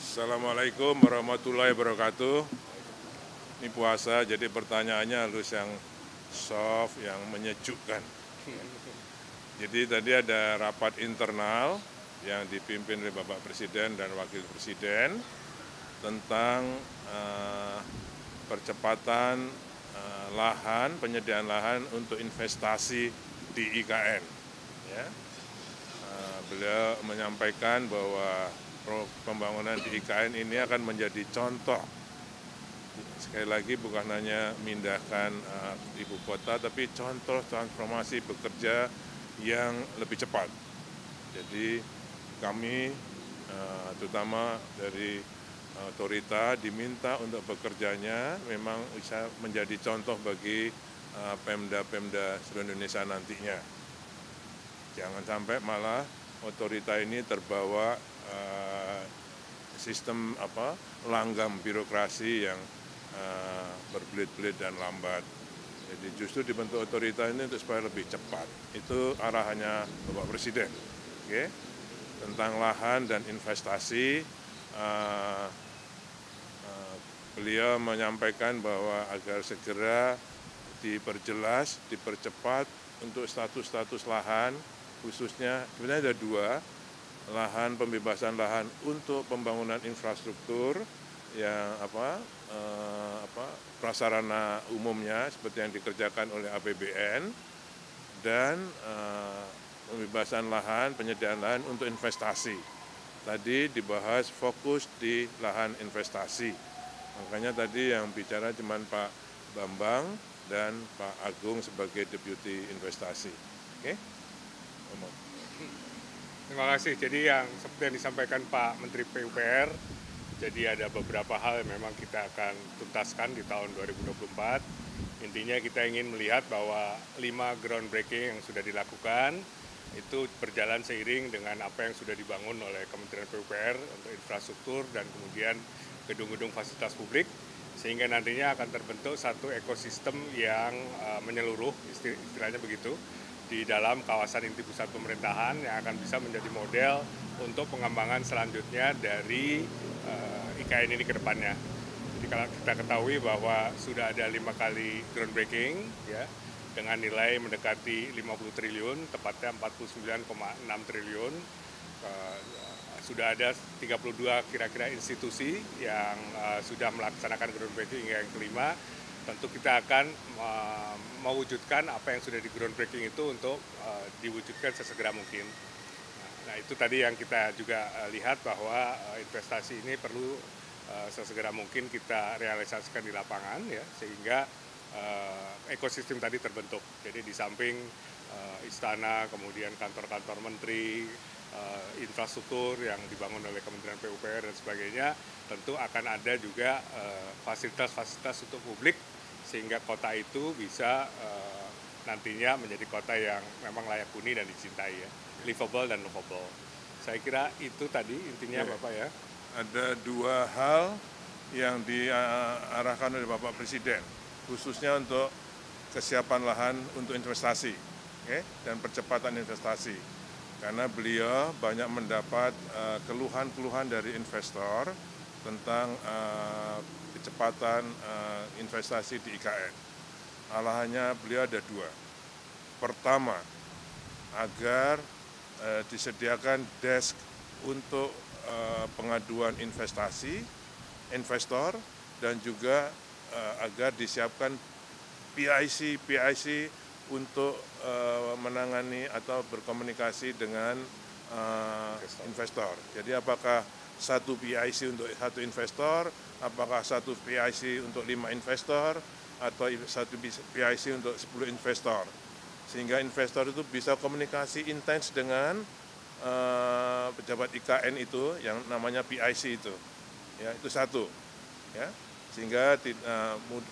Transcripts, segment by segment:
Assalamualaikum warahmatullahi wabarakatuh. Ini puasa, jadi pertanyaannya harus yang soft, yang menyejukkan. Jadi tadi ada rapat internal yang dipimpin oleh Bapak Presiden dan Wakil Presiden tentang percepatan lahan, penyediaan lahan untuk investasi di IKN. Ya. Beliau menyampaikan bahwa pembangunan di IKN ini akan menjadi contoh. Sekali lagi bukan hanya memindahkan ibu kota, tapi contoh transformasi bekerja yang lebih cepat. Jadi kami, terutama dari otorita, diminta untuk bekerjanya memang bisa menjadi contoh bagi Pemda-Pemda seluruh Indonesia nantinya. Jangan sampai malah otorita ini terbawa sistem langgam birokrasi yang berbelit-belit dan lambat. Jadi justru dibentuk otorita ini untuk supaya lebih cepat. Itu arahannya Bapak Presiden. Oke? Tentang lahan dan investasi, beliau menyampaikan bahwa agar segera diperjelas, dipercepat untuk status-status lahan, khususnya sebenarnya ada dua, lahan pembebasan lahan untuk pembangunan infrastruktur yang prasarana umumnya seperti yang dikerjakan oleh APBN, dan pembebasan lahan, penyediaan lahan untuk investasi. Tadi dibahas fokus di lahan investasi. Makanya tadi yang bicara cuma Pak Bambang dan Pak Agung sebagai Deputi Investasi. Oke? Terima kasih. Jadi yang seperti yang disampaikan Pak Menteri PUPR, jadi ada beberapa hal yang memang kita akan tuntaskan di tahun 2024. Intinya kita ingin melihat bahwa 5 groundbreaking yang sudah dilakukan itu berjalan seiring dengan apa yang sudah dibangun oleh Kementerian PUPR untuk infrastruktur dan kemudian gedung-gedung fasilitas publik, sehingga nantinya akan terbentuk satu ekosistem yang menyeluruh, istilahnya begitu, di dalam kawasan inti pusat pemerintahan yang akan bisa menjadi model untuk pengembangan selanjutnya dari IKN ini ke depannya. Jadi kalau kita ketahui bahwa sudah ada 5 kali groundbreaking ya, dengan nilai mendekati 50 triliun, tepatnya 49,6 triliun. Sudah ada 32 kira-kira institusi yang sudah melaksanakan groundbreaking hingga yang kelima. Tentu kita akan mewujudkan apa yang sudah di groundbreaking itu untuk diwujudkan sesegera mungkin. Nah itu tadi yang kita juga lihat bahwa investasi ini perlu sesegera mungkin kita realisasikan di lapangan ya, sehingga ekosistem tadi terbentuk. Jadi di samping istana, kemudian kantor-kantor menteri, infrastruktur yang dibangun oleh Kementerian PUPR dan sebagainya, tentu akan ada juga fasilitas-fasilitas untuk publik, sehingga kota itu bisa nantinya menjadi kota yang memang layak huni dan dicintai ya, livable dan lovable. Saya kira itu tadi intinya Bapak ya. Ada dua hal yang diarahkan oleh Bapak Presiden, khususnya untuk kesiapan lahan untuk investasi, dan percepatan investasi. Karena beliau banyak mendapat keluhan-keluhan dari investor tentang kecepatan investasi di IKN. Arahannya beliau ada dua. Pertama, agar disediakan desk untuk pengaduan investasi, investor, dan juga agar disiapkan PIC untuk menangani atau berkomunikasi dengan investor. Jadi apakah satu PIC untuk satu investor, apakah satu PIC untuk 5 investor, atau satu PIC untuk 10 investor. Sehingga investor itu bisa komunikasi intens dengan pejabat IKN itu yang namanya PIC itu. Ya, itu satu. Ya. Sehingga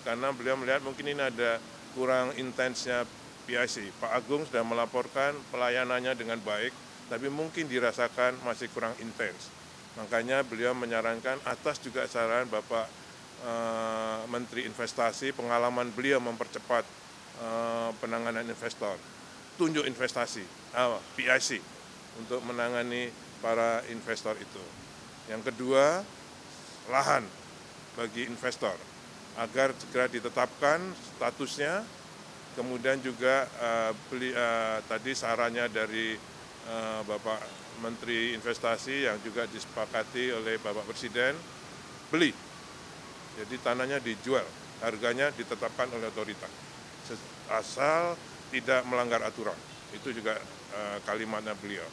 karena beliau melihat mungkin ini ada kurang intensnya PIC. Pak Agung sudah melaporkan pelayanannya dengan baik, tapi mungkin dirasakan masih kurang intens. Makanya beliau menyarankan atas juga saran Bapak Menteri Investasi, pengalaman beliau mempercepat penanganan investor. Tunjuk investasi, PIC, untuk menangani para investor itu. Yang kedua, lahan bagi investor agar segera ditetapkan statusnya. Kemudian juga tadi sarannya dari Bapak Menteri Investasi yang juga disepakati oleh Bapak Presiden, beli. Jadi tanahnya dijual, harganya ditetapkan oleh otoritas. Asal tidak melanggar aturan. Itu juga kalimatnya beliau.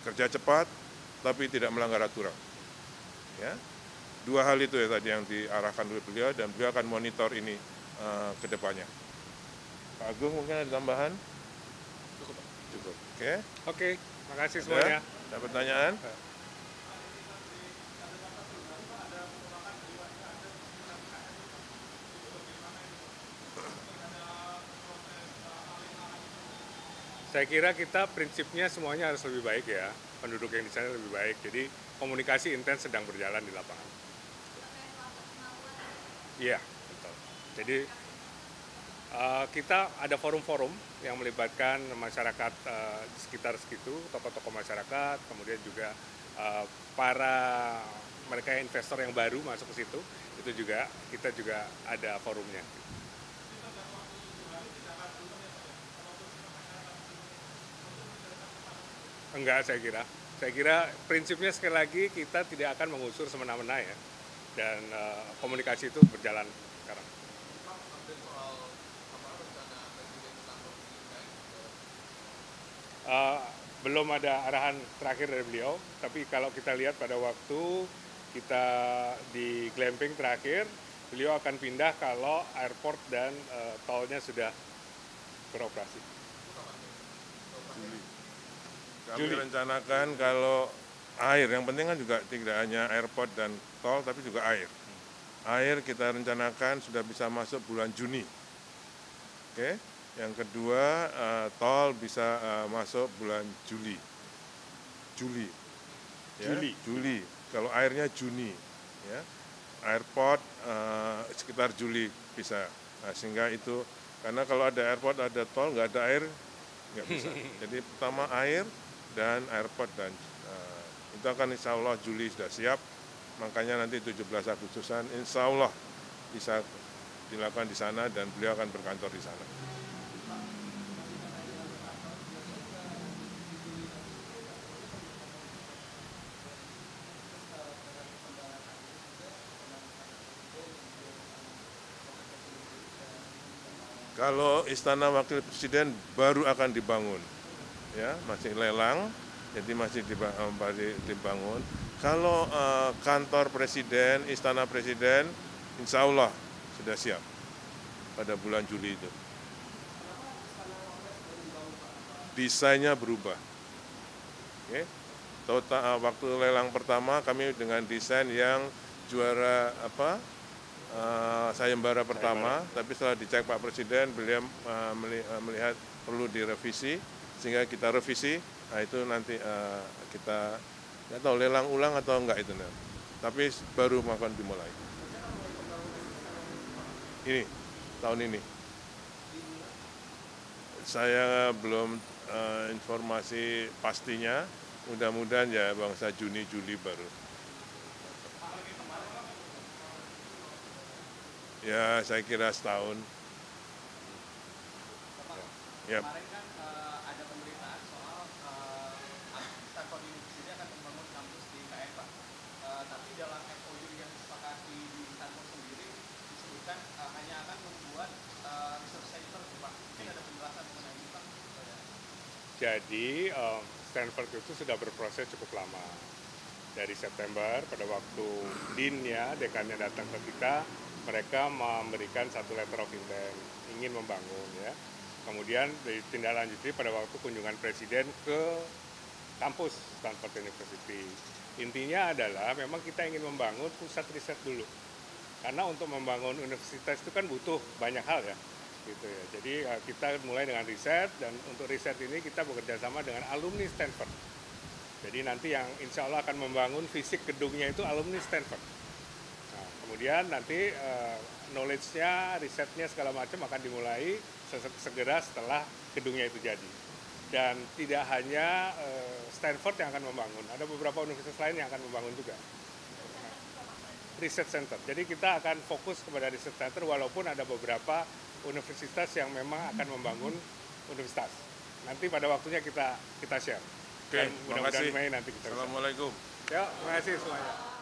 Kerja cepat, tapi tidak melanggar aturan. Ya. Dua hal itu ya tadi yang diarahkan oleh beliau, dan beliau akan monitor ini ke depannya. Pak Agung mungkin ada tambahan? Cukup. Oke. Oke, makasih semuanya. Ada pertanyaan? Saya kira kita prinsipnya semuanya harus lebih baik ya, penduduk yang di sana lebih baik. Jadi komunikasi intens sedang berjalan di lapangan. Iya, betul. Jadi kita ada forum-forum yang melibatkan masyarakat di sekitar segitu, tokoh-tokoh masyarakat, kemudian juga para mereka investor yang baru masuk ke situ, itu juga kita juga ada forumnya. Enggak, saya kira prinsipnya sekali lagi kita tidak akan mengusur semena-mena ya, dan komunikasi itu berjalan sekarang. Belum ada arahan terakhir dari beliau, tapi kalau kita lihat pada waktu kita di glamping terakhir, beliau akan pindah kalau airport dan tolnya sudah beroperasi. Kami rencanakan kalau air, yang penting kan juga tidak hanya airport dan tol, tapi juga air. Air kita rencanakan sudah bisa masuk bulan Juni. Oke. Yang kedua, tol bisa masuk bulan Juli. Ya, Juli. Kalau airnya Juni. Ya. Airport sekitar Juli bisa. Nah, sehingga itu, karena kalau ada airport, ada tol, nggak ada air, nggak bisa. Jadi pertama air dan airport, dan itu akan insya Allah Juli sudah siap. Makanya nanti 17 Agustusan insya Allah bisa dilakukan di sana, dan beliau akan berkantor di sana. Kalau Istana Wakil Presiden baru akan dibangun, ya masih lelang, jadi masih dibangun. Kalau kantor Presiden, Istana Presiden, insya Allah sudah siap pada bulan Juli itu. Desainnya berubah. Oke. Total waktu lelang pertama kami dengan desain yang juara sayembara pertama, tapi setelah dicek Pak Presiden, beliau melihat perlu direvisi, sehingga kita revisi. Nah itu nanti kita nggak tahu lelang ulang atau enggak itu, tapi baru akan dimulai. Ini tahun ini. Saya belum informasi pastinya, mudah-mudahan ya bangsa Juni Juli baru. Ya, saya kira setahun. Ya. Kemarin kan ada pemberitaan soal Stanford University akan membangun kampus di IKN, Pak. Tapi dalam MOU yang disepakati di Stanford sendiri disebutkan hanya akan membuat research center, Pak. Mungkin ada penjelasan mengenai ini, Pak? Jadi Stanford itu sudah berproses cukup lama. Dari September pada waktu dekannya datang ke kita, mereka memberikan satu letter of intent, ingin membangun ya. Kemudian ditindaklanjuti pada waktu kunjungan Presiden ke kampus Stanford University. Intinya adalah memang kita ingin membangun pusat riset dulu. Karena untuk membangun universitas itu kan butuh banyak hal ya. Gitu ya. Jadi kita mulai dengan riset, dan untuk riset ini kita bekerja sama dengan alumni Stanford. Jadi nanti yang insya Allah akan membangun fisik gedungnya itu alumni Stanford. Nah, kemudian nanti knowledge-nya, risetnya segala macam akan dimulai segera setelah gedungnya itu jadi. Dan tidak hanya Stanford yang akan membangun, ada beberapa universitas lain yang akan membangun juga. research center. Jadi kita akan fokus kepada research center walaupun ada beberapa universitas yang memang akan membangun universitas. Nanti pada waktunya kita share. Oke, mudah-mudahan Mei nanti kita. Assalamualaikum. Ya, terima kasih semuanya.